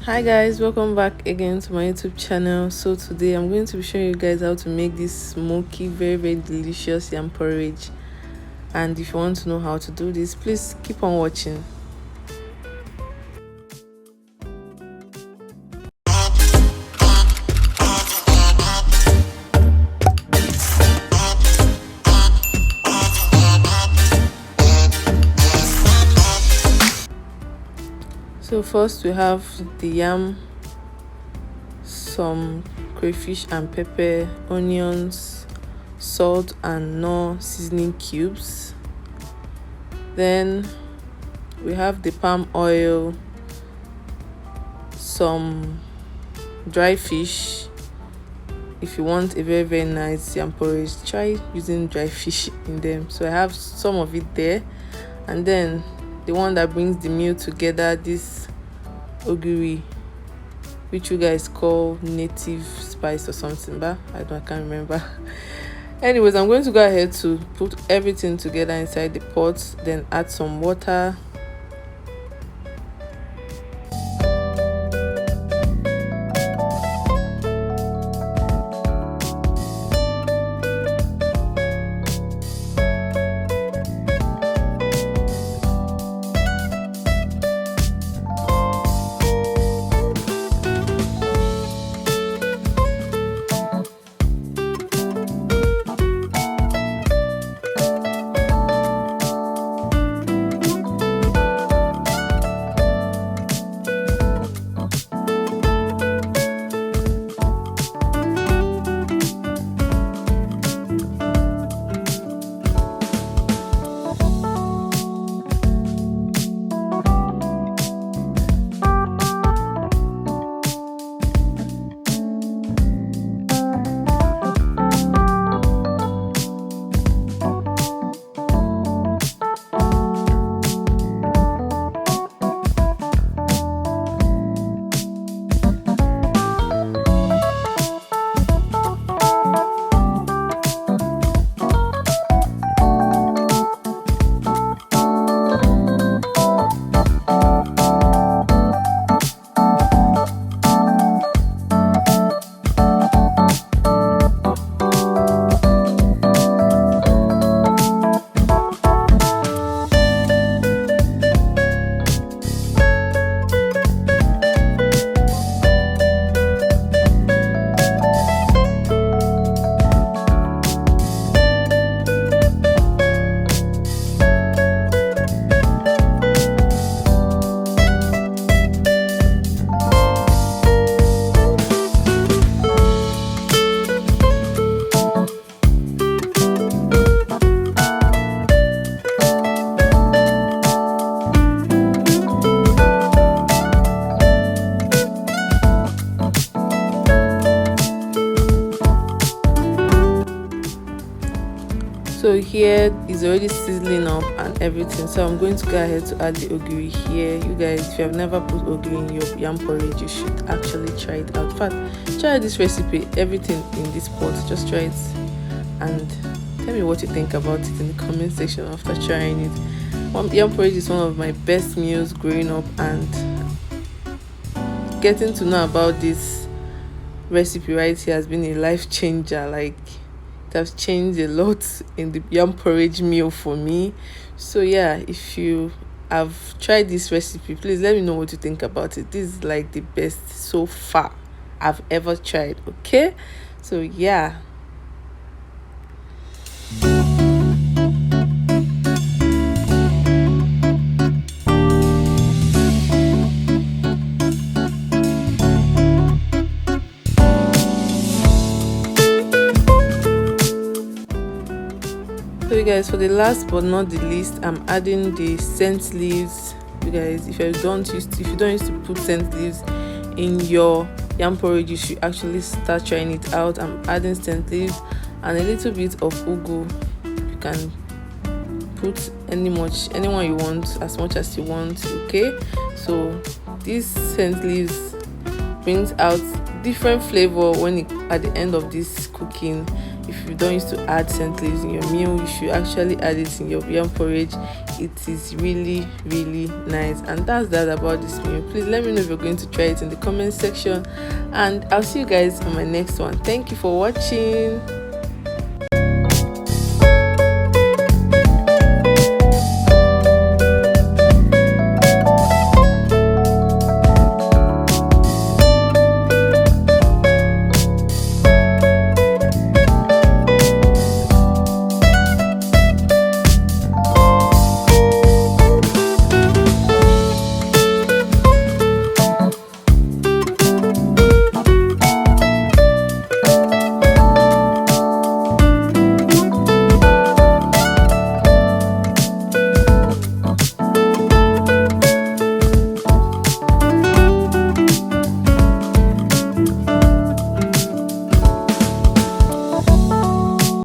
Hi guys, welcome back again to my YouTube channel. So today I'm going to be showing you guys how to make this smoky, very delicious yam porridge. And if you want to know how to do this, please keep on watching. So first we have the yam, some crayfish and pepper, onions, salt and Knorr seasoning cubes. Then we have the palm oil, some dry fish. If you want a very nice yam porridge, try using dry fish in them. So I have some of it there, and then the one that brings the meal together, this ogiri, which you guys call native spice or something, but I can't remember. Anyways, I'm going to go ahead to put everything together inside the pot, then add some water. So here is already sizzling up and everything, so I'm going to go ahead to add the ogiri here. You guys, if you have never put ogiri in your yam porridge, you should actually try it out. In fact, try this recipe, everything in this pot, just try it and tell me what you think about it in the comment section after trying it. Yam porridge is one of my best meals growing up, and getting to know about this recipe right here has been a life changer. Like, it has changed a lot in the yam porridge meal for me. So yeah, if you have tried this recipe, please let me know what you think about it. This is like the best so far I've ever tried. Okay, so yeah. So you guys, for the last but not the least, I'm adding the scent leaves. You guys, if you don't used to put scent leaves in your yam porridge, you should actually start trying it out. I'm adding scent leaves and a little bit of ugu. You can put anyone you want, as much as you want. Okay, so this scent leaves brings out different flavor at the end of this cooking. If you don't used to add scent leaves in your meal, you should actually add it in your yam porridge. it is really nice. And that's that about this meal. Please let me know if you're going to try it in the comment section, and I'll see you guys on my next one. Thank you for watching.